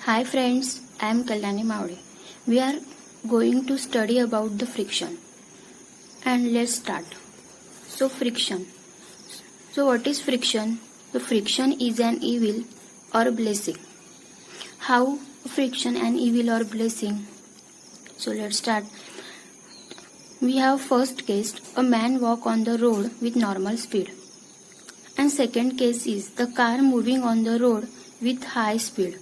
Hi friends, I am Kalyani Mavde. We are going to study about the friction. And let's start. Friction. So what is friction? The friction is an evil or blessing. How friction an evil or blessing? So let's start. We have first case, a man walk on the road with normal speed. And second case is the car moving on the road with high speed.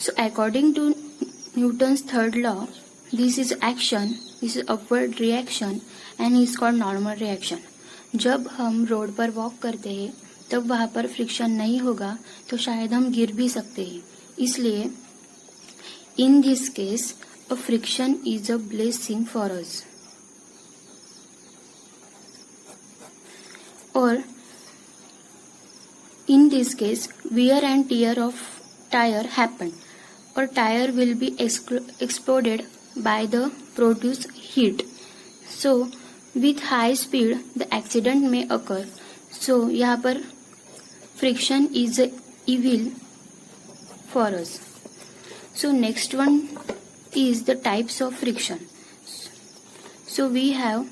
So according to Newton's third law, this is action, this is upward reaction and is called normal reaction. जब हम road पर walk करते हैं तब वहाँ पर friction नहीं होगा तो शायद हम गिर भी सकते हैं. इसलिए in this case a friction is a blessing for us. Or in this case wear and tear of tire happen. Or tire will be exploded by the produced heat. So with high speed the accident may occur. So यहाँ पर friction is a evil for us. So next one is the types of friction. So we have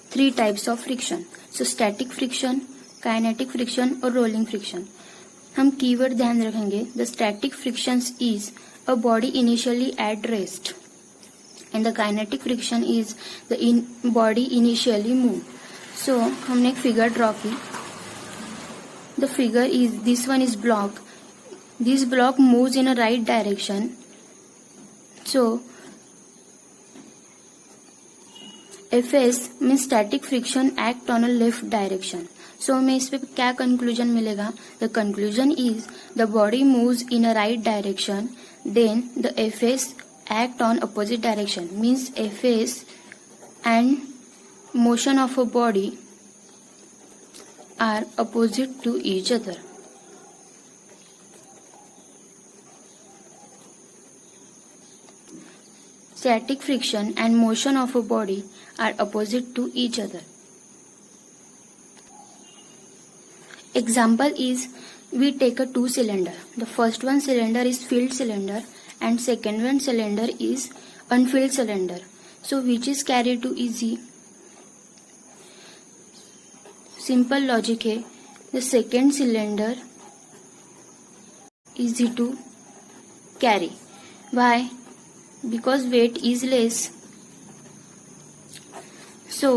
three types of friction. So static friction, kinetic friction और rolling friction. हम keyword ध्यान रखेंगे. The static frictions is a body initially at rest and the kinetic friction is the body initially move. So हमने एक figure draw की. The figure is this one is block. This block moves in a right direction. So Fs means static friction act on a left direction. So हमें इस पे क्या conclusion मिलेगा? The conclusion is the body moves in a right direction then the Fs act on opposite direction means Fs and motion of a body are opposite to each other. Static friction and motion of a body are opposite to each other. Example is we take a two cylinder. The first one cylinder is filled cylinder and second one cylinder is unfilled cylinder. So which is carried to easy? Simple logic है. The second cylinder easy to carry. Why? Because weight is less. So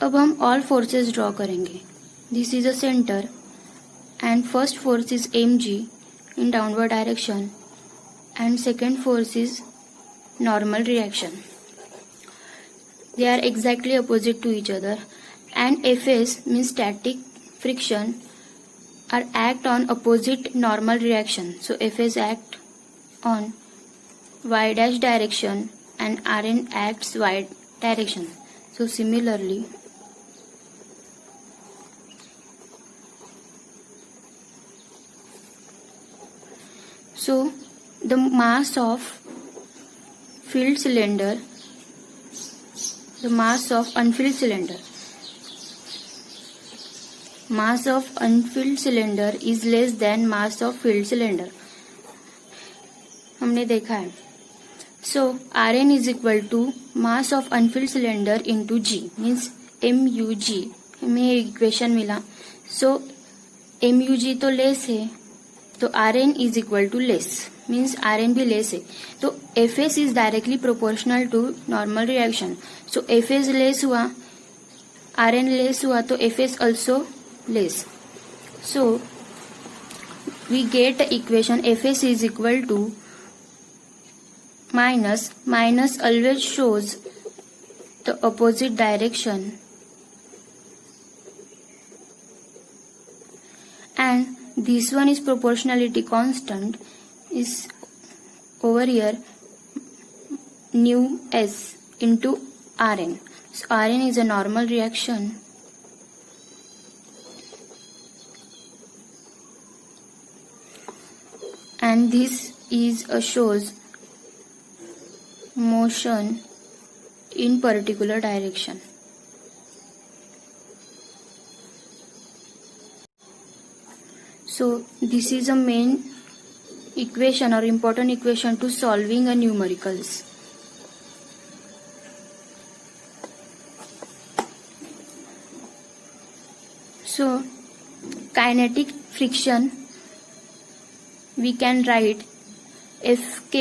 अब हम all forces draw करेंगे. This is a center and first force is mg in downward direction and second force is normal reaction. They are exactly opposite to each other and Fs means static friction are act on opposite normal reaction. So Fs act on y dash direction and Rn acts y direction. So similarly the mass of filled cylinder, the mass of unfilled cylinder, mass of unfilled cylinder is less than mass of filled cylinder. हमने देखा है. So Rn is equal to mass of unfilled cylinder into G means MUG. हमें equation मिला. So MUG तो less है तो Rn is equal to less means Rn भी less है. तो Fs is directly proportional to normal reaction. So Fs less हुआ, Rn less हुआ तो Fs also less. So we get the equation Fs is equal to minus always shows the opposite direction and this one is proportionality constant is over here nu s into Rn. So Rn is a normal reaction and this is a shows motion in particular direction. So this is a main equation or important equation to solving a numericals. So kinetic friction, we can write Fk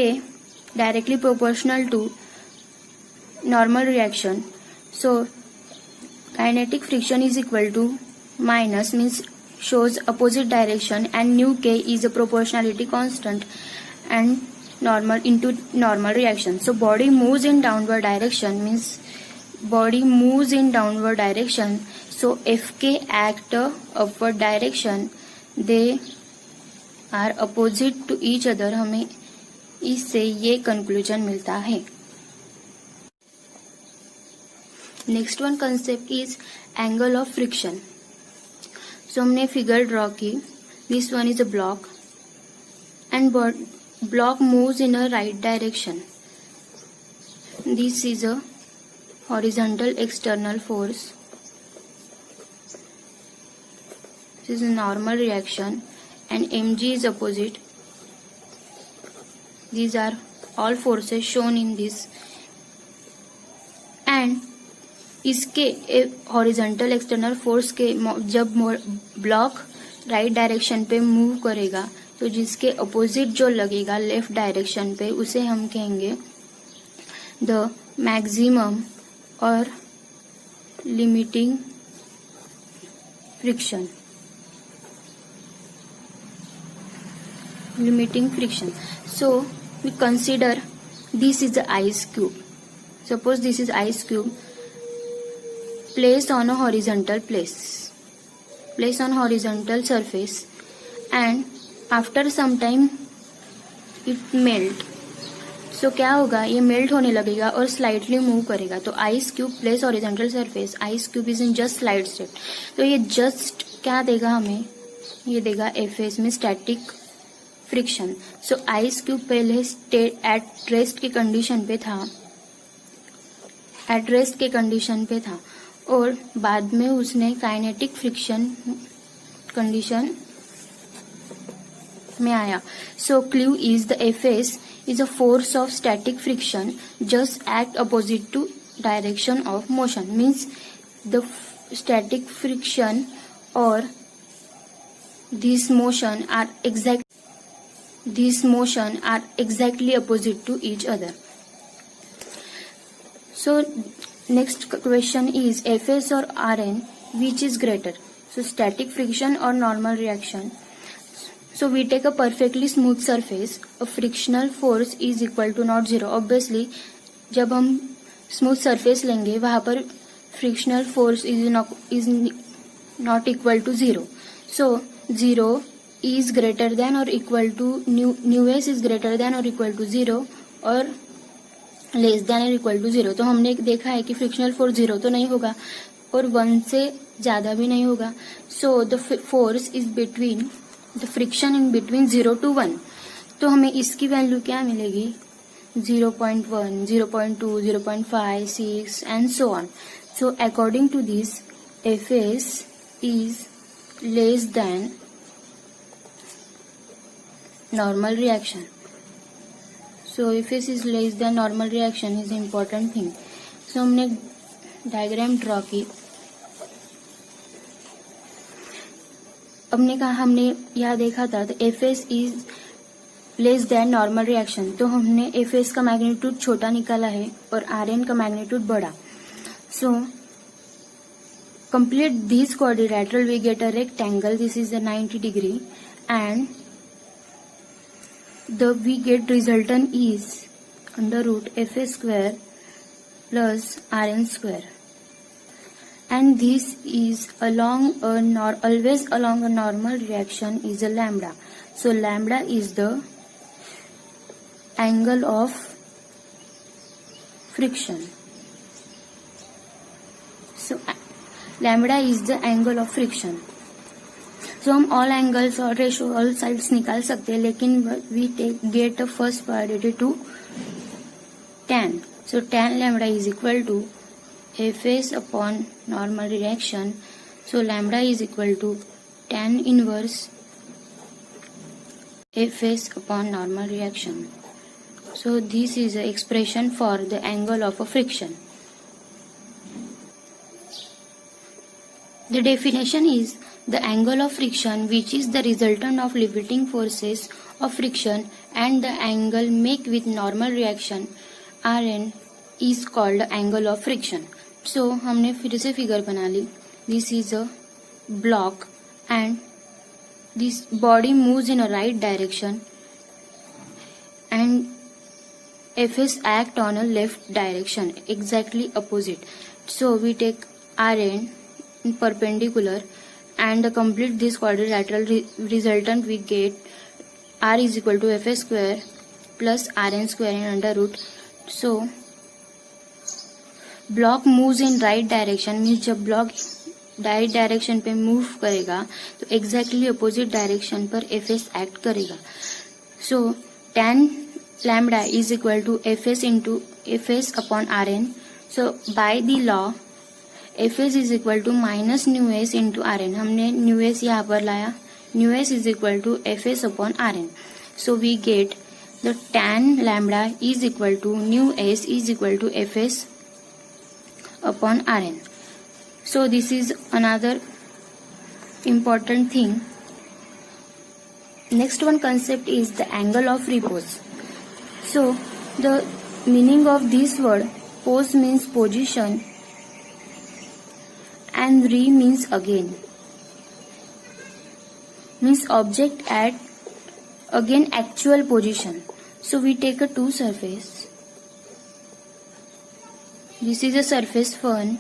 directly proportional to normal reaction. So kinetic friction is equal to minus, means shows opposite direction, and nu k is a proportionality constant and normal into normal reaction. So body moves in downward direction, means body moves in downward direction. So Fk act upward direction, they are opposite to each other. हमें इससे ये conclusion मिलता है. Next one concept is angle of friction. So हमने figure draw की. This one is a block and block moves in a right direction. This is a horizontal external force. This is a normal reaction and mg is opposite. These are all forces shown in this. And इसके horizontal external force के जब block right direction पे move करेगा तो जिसके opposite जो लगेगा left direction पे उसे हम कहेंगे द मैक्सिमम और limiting friction. Limiting friction. So we consider this is the ice cube. Suppose this is ice cube placed on a horizontal surface, and after some time it melt. So क्या होगा, ये melt होने लगेगा और slightly move करेगा. तो ice cube place horizontal surface, ice cube is in just slide state. तो ये जस्ट क्या देगा हमें, ये देगा एफएस में स्टैटिक फ्रिक्शन. सो आइस क्यूब पहले एट रेस्ट के कंडीशन पे था और बाद में उसने काइनेटिक फ्रिक्शन कंडीशन में आया. So clue is the FS is a force of static friction just act opposite to direction of motion. Means the static friction or this motion are exactly opposite to each other. So next question is Fs or Rn, which is greater? So static friction or normal reaction. So we take a perfectly smooth surface, a frictional force is equal to not zero. Obviously जब हम smooth surface लेंगे वहाँ पर frictional force is not equal to zero. So 0 is greater than or equal to nu s is greater than or equal to 0 और less than or equal to 0. तो हमने देखा है कि frictional force 0 तो नहीं होगा और 1 से ज़्यादा भी नहीं होगा. So the force is between the friction in between 0 to 1. तो हमें इसकी वैल्यू क्या मिलेगी, 0.1, 0.2, 0.5, 6 and so on. So according to this, Fs is less than normal reaction. So Fs is less than normal reaction is important thing. So हमने diagram draw की. हमने कहा, हमने यहाँ देखा था तो Fs is less then normal reaction. तो हमने Fs का मैग्नीट्यूड छोटा निकाला है और Rn का मैग्नीट्यूड बड़ा. So complete this quadrilateral we get a rectangle. This is the 90 degree and the we get resultant is under root Fs square plus Rn square. And this is always along a normal reaction is a lambda. So lambda is the angle of friction. So lambda is the angle of friction. So हम all angles और ratio all sides निकाल सकते हैं, लेकिन we get a first priority to tan. So tan lambda is equal to Fs upon normal reaction. So lambda is equal to tan inverse Fs upon normal reaction. So this is the expression for the angle of a friction. The definition is the angle of friction which is the resultant of limiting forces of friction and the angle make with normal reaction Rn is called angle of friction. So हमने फिर से figure बना ली. This is a block and this body moves in a right direction and Fs act on a left direction, exactly opposite. So we take Rn perpendicular and complete this quadrilateral resultant we get R is equal to Fs square plus Rn square in under root. So block moves in right direction means जब block right direction पे move करेगा तो exactly opposite direction पर Fs act करेगा. सो tan lambda is equal to Fs upon Rn. So by the law Fs is equal to minus nu s into Rn. हमने nu s यहाँ पर लाया. Nu s is equal to Fs upon Rn. So we get the tan lambda is equal to nu s is equal to Fs upon Rn. So this is another important thing. Next one concept is the angle of repose. So the meaning of this word, pose means position and re means again, means object at again actual position. So we take a two surface. This is a surface 1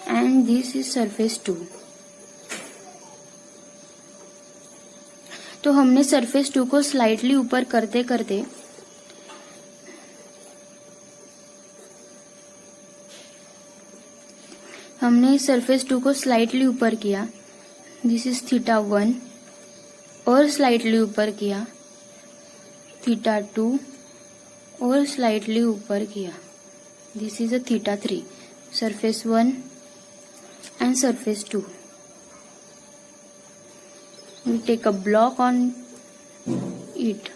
and this is surface 2. तो हमने surface 2 को slightly ऊपर करते करते हमने surface 2 को slightly ऊपर किया. This is theta 1 और slightly ऊपर किया. theta 2 और slightly ऊपर किया. This is a theta 3, surface 1 and surface 2. We take a block on it.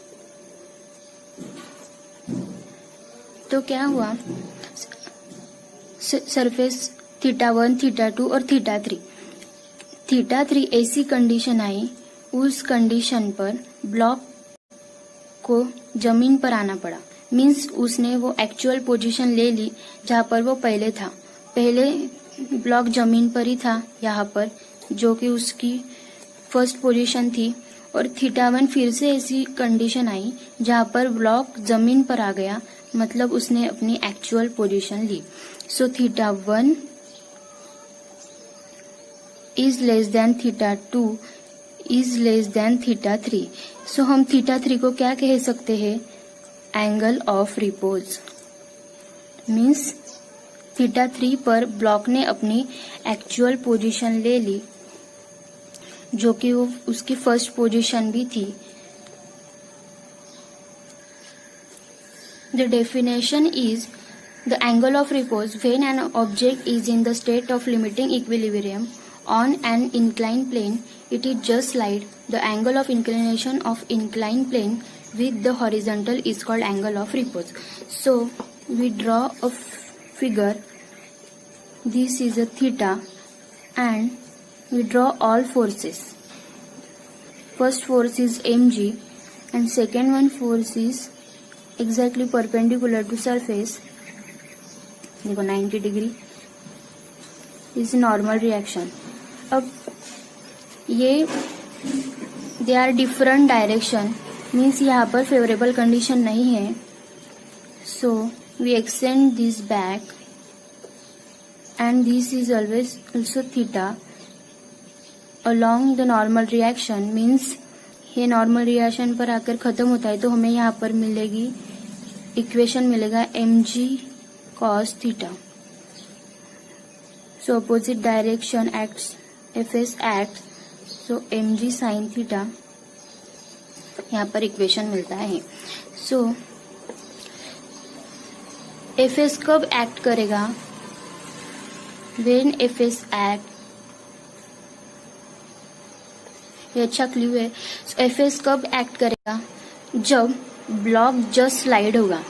तो क्या हुआ? सरफेस थीटा 1, थीटा 2 और थीटा 3. थीटा 3 ऐसी कंडीशन आई, उस कंडीशन पर ब्लॉक को जमीन पर आना पड़ा. मीन्स उसने वो एक्चुअल पोजीशन ले ली जहाँ पर वो पहले था. पहले ब्लॉक जमीन पर ही था यहाँ पर, जो कि उसकी फर्स्ट पोजीशन थी. और थीटा 1 फिर से ऐसी कंडीशन आई जहाँ पर ब्लॉक जमीन पर आ गया, मतलब उसने अपनी एक्चुअल पोजीशन ली. So theta 1 is less than theta 2 is less than theta 3. So हम थीटा 3 को क्या कह सकते हैं? Angle of repose. Means theta 3 पर ब्लॉक ने अपनी एक्चुअल पोजीशन ले ली, जो कि वो उसकी फर्स्ट पोजीशन भी थी. The definition is the angle of repose when an object is in the state of limiting equilibrium on an inclined plane, it is just slide. The angle of inclination of inclined plane with the horizontal is called angle of repose. So we draw a figure. This is a theta and we draw all forces. First force is mg and second one force is exactly perpendicular to surface. देखो 90 degree is normal reaction. अब ये they are different direction, means यहाँ पर favourable condition नहीं है. So we extend this back and this is always also theta along the normal reaction. Means ये normal reaction पर आकर खत्म होता है, तो हमें यहाँ पर मिलेगी इक्वेशन मिलेगा mg cos थीटा. सो opposite direction acts Fs acts, so mg sin theta यहाँ पर इक्वेशन मिलता है. सो Fs कब एक्ट करेगा? When Fs act ये अच्छा क्लू है। एफएस कब एक्ट करेगा? जब ब्लॉक जस्ट स्लाइड होगा।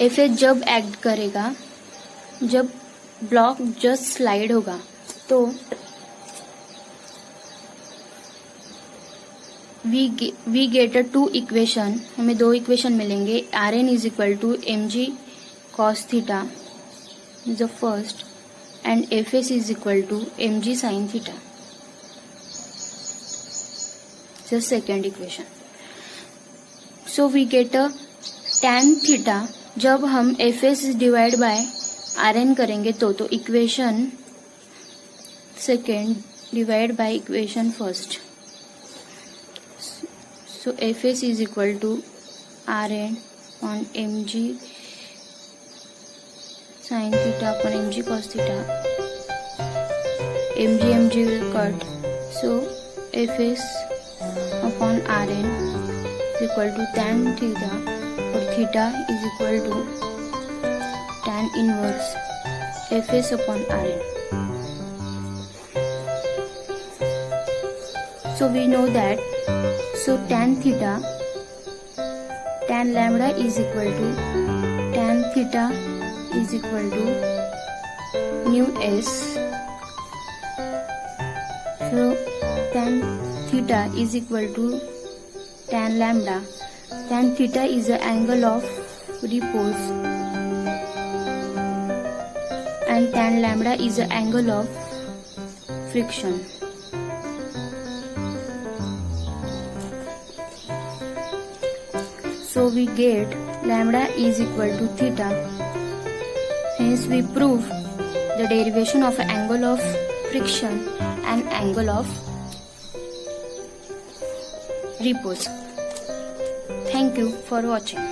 एफएस जब एक्ट करेगा जब ब्लॉक जस्ट स्लाइड होगा। तो वी गेट अ 2 इक्वेशन, हमें 2 इक्वेशन मिलेंगे। Rn is equal to mg cos theta is the first and Fs is equal to mg sin theta the second equation. So we get a tan theta जब हम Fs divide by Rn करेंगे तो equation second divide by equation first. So Fs is equal to Rn on mg sin theta upon mg cos theta. mg will cut. So Fs upon Rn is equal to tan theta, or theta is equal to tan inverse Fs upon Rn. So we know that tan theta, tan lambda is equal to tan theta is equal to nu s. So tan theta is equal to tan lambda. Tan theta is the angle of repose and tan lambda is the angle of friction. So we get lambda is equal to theta. Hence we prove the derivation of angle of friction and angle of repose. Thank you for watching.